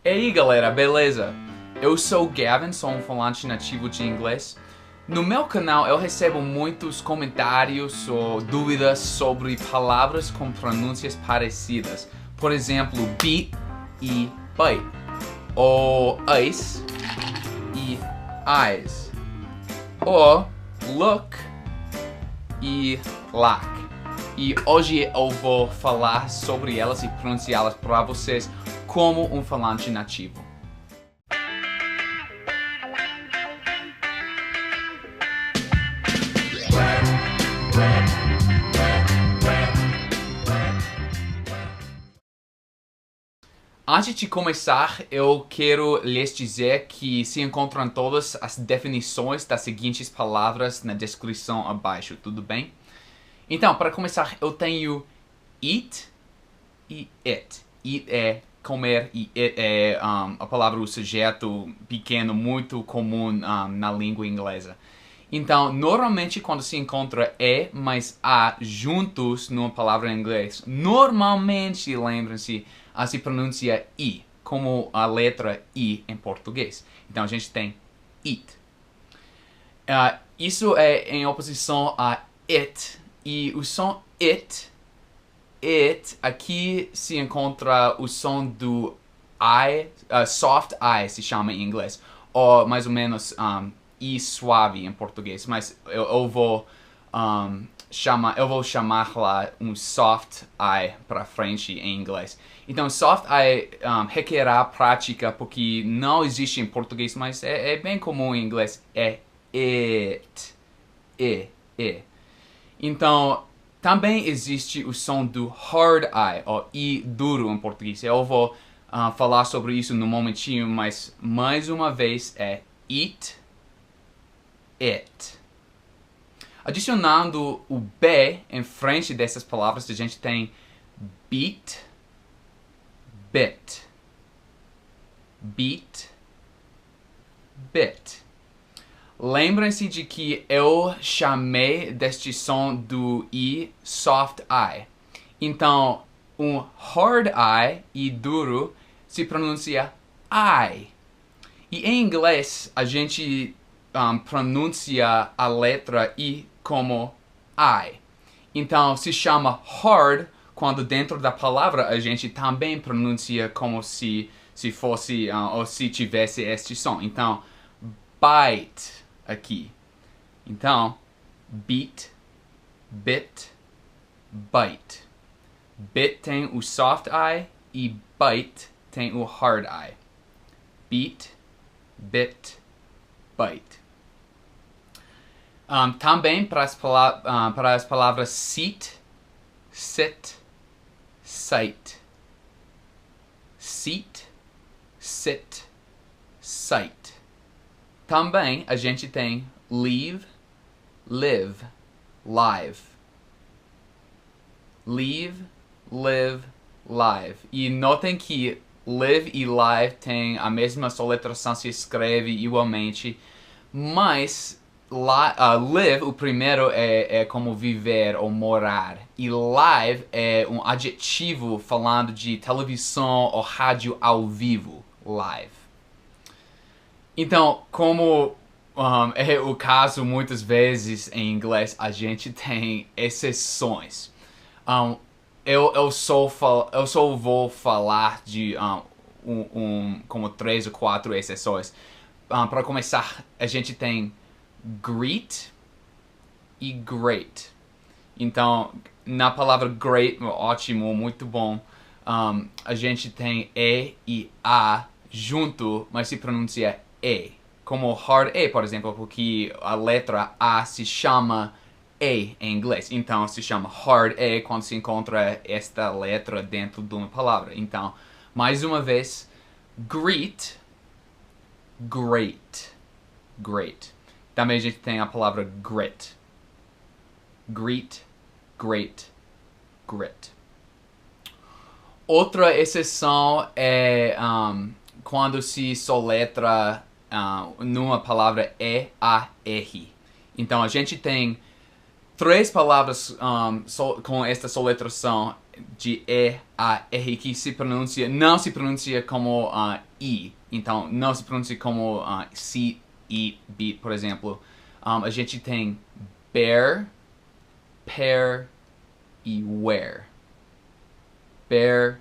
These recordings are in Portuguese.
E aí galera, beleza? Eu sou o Gavin, sou um falante nativo de inglês. No meu canal eu recebo muitos comentários ou dúvidas sobre palavras com pronúncias parecidas. Por exemplo, beat e bite. Ou ice e eyes. Ou look e lack. E hoje eu vou falar sobre elas e pronunciá-las para vocês como um falante nativo. Antes de começar, eu quero lhes dizer que se encontram todas as definições das seguintes palavras na descrição abaixo, tudo bem? Então, para começar, eu tenho eat e it. Eat é comer e it é a palavra, o sujeto pequeno, muito comum na língua inglesa. Então, normalmente quando se encontra e mais a juntos numa palavra em inglês, normalmente, lembrem-se, se pronuncia i, como a letra i em português. Então a gente tem eat. Isso é em oposição a it, e o som it, aqui se encontra o som do I, soft I se chama em inglês, ou mais ou menos I suave em português, mas eu vou chamar lá um soft I para frente em inglês. Então soft I requerá prática porque não existe em português, mas é bem comum em inglês, é it, Então também existe o som do hard I, ou I duro em português. Eu vou falar sobre isso no momentinho, mas mais uma vez é eat, it. Adicionando o B em frente dessas palavras, a gente tem beat, bit. Beat, bit. Lembrem-se de que eu chamei deste som do I soft I. Então, um hard I e duro se pronuncia I. E em inglês, a gente pronuncia a letra I como I. Então, se chama hard quando dentro da palavra a gente também pronuncia como se fosse, ou se tivesse este som. Então, bite aqui. Então, beat, bit, bite. Bit tem o soft I e bite tem o hard I. Beat, bit, bite. Também para as palavras seat, sit, sight. Seat, sit, sight. Também a gente tem leave, live, live. Leave, live, live. E notem que live e live têm a mesma soletração, se escreve igualmente, mas live, o primeiro é como viver ou morar, e live é um adjetivo falando de televisão ou rádio ao vivo, live. Então, como é o caso muitas vezes em inglês, a gente tem exceções. Eu só vou falar de como 3 ou 4 exceções. Para começar, a gente tem greet e great. Então, na palavra great, ótimo, muito bom, a gente tem e a junto, mas se pronuncia e. Como hard E, por exemplo, porque a letra A se chama E em inglês. Então, se chama hard E quando se encontra esta letra dentro de uma palavra. Então, mais uma vez, greet, great, great. Também a gente tem a palavra grit. Greet, great, grit. Outra exceção é quando se soletra numa palavra E-A-R. Então a gente tem 3 palavras com esta soletração de E a R que não se pronuncia como I. Então, não se pronuncia como see, eat, beat, por exemplo. A gente tem bear, pair e wear. Bear,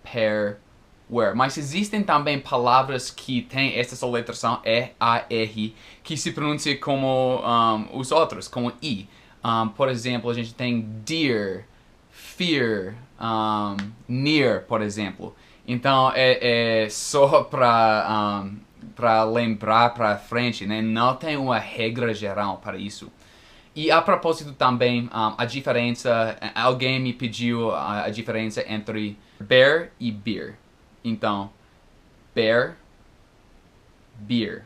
pair, wear. Mas existem também palavras que têm essa soletração E, A, R, que se pronuncia como os outros, como I. Por exemplo, a gente tem dear, fear, near, por exemplo. Então, é só para lembrar para frente, né? Não tem uma regra geral para isso. E a propósito também, a diferença, alguém me pediu a diferença entre bear e beer. Então, bear, beer.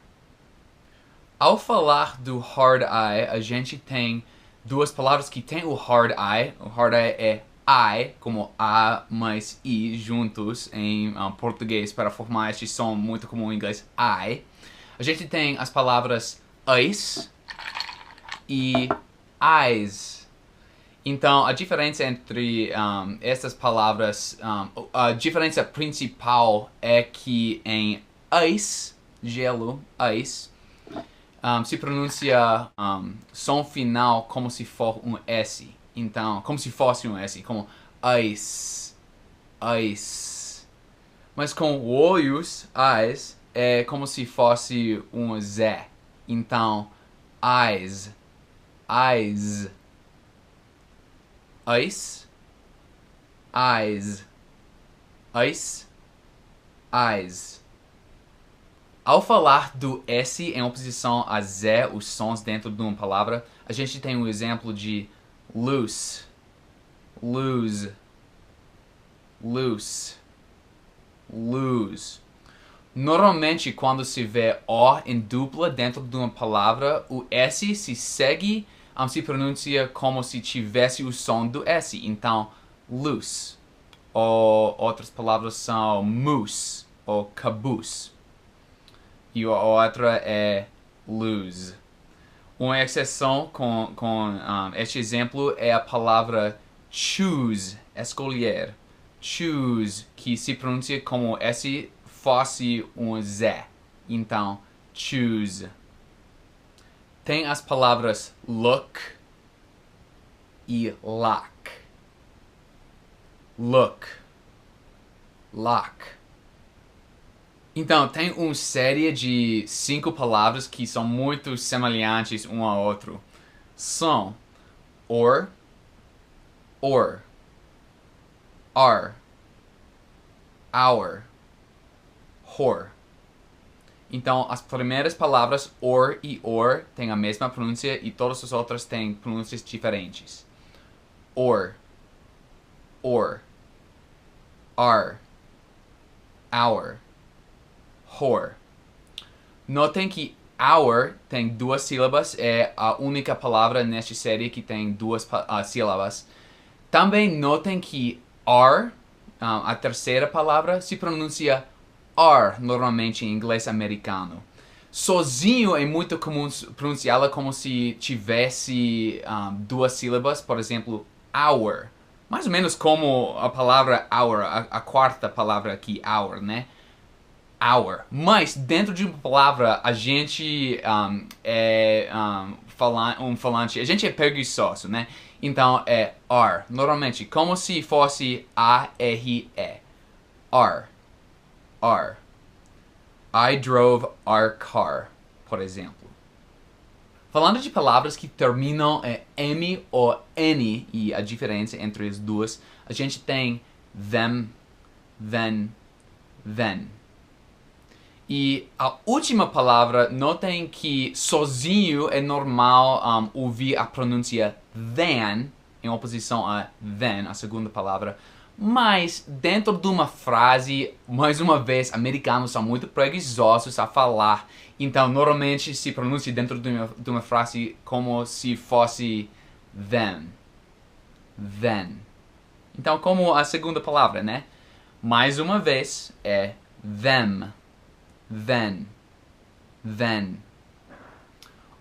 Ao falar do hard I, a gente tem duas palavras que tem o hard I. O hard I é I, como A mais I juntos em português para formar este som muito comum em inglês, I. A gente tem as palavras ice e eyes. Então, a diferença entre essas palavras, a diferença principal é que em ice, gelo, ice, se pronuncia som final como se for um S. Então, como se fosse um S, como ice, ice. Mas com olhos, eyes, é como se fosse um Z. Então, eyes, eyes. Ice, eyes, ice, eyes. Ao falar do S em oposição a Z, os sons dentro de uma palavra, a gente tem um exemplo de loose, lose, loose, lose. Normalmente, quando se vê O em dupla dentro de uma palavra, o S se segue, se pronuncia como se tivesse o som do S. Então, loose. Ou outras palavras são moose ou caboose. E a outra é lose. Uma exceção com este exemplo é a palavra choose, escolher. Choose, que se pronuncia como S fosse um Z. Então, choose. Tem as palavras look e lock. Look. Lock. Então, tem uma série de 5 palavras que são muito semelhantes um ao outro. São or, are, our, whore. Então, as primeiras palavras or e têm a mesma pronúncia e todas as outras têm pronúncias diferentes. Or, are, our, whore. Notem que our tem 2 sílabas, é a única palavra nesta série que tem 2 sílabas. Também notem que are, a terceira palavra, se pronuncia are, normalmente em inglês americano. Sozinho é muito comum pronunciá-la como se tivesse 2 sílabas, por exemplo, hour. Mais ou menos como a palavra hour, a quarta palavra aqui, hour, né? Hour. Mas dentro de uma palavra a gente é um falante, a gente é preguiçoso, né? Então é are, normalmente como se fosse A-R-E. Are. Are. I drove our car, por exemplo. Falando de palavras que terminam em M ou N e a diferença entre as duas, a gente tem them, then. E a última palavra, notem que sozinho é normal ouvir a pronúncia than, em oposição a then, a segunda palavra. Mas dentro de uma frase, mais uma vez, americanos são muito preguiçosos a falar. Então, normalmente se pronuncia dentro de uma frase como se fosse them. Then. Então, como a segunda palavra, né? Mais uma vez, é them. Then.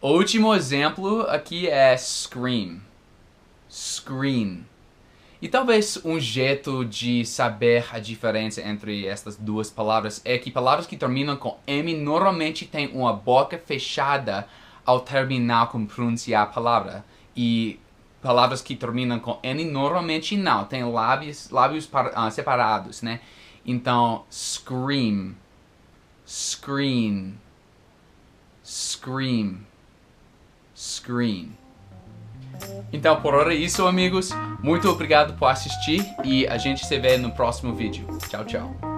O último exemplo aqui é scream. E talvez um jeito de saber a diferença entre estas duas palavras é que palavras que terminam com M normalmente têm uma boca fechada ao terminar com pronunciar a palavra. E palavras que terminam com N normalmente não, tem lábios separados, né? Então, scream, screen, scream, screen. Então, por hora é isso, amigos. Muito obrigado por assistir e a gente se vê no próximo vídeo. Tchau, tchau.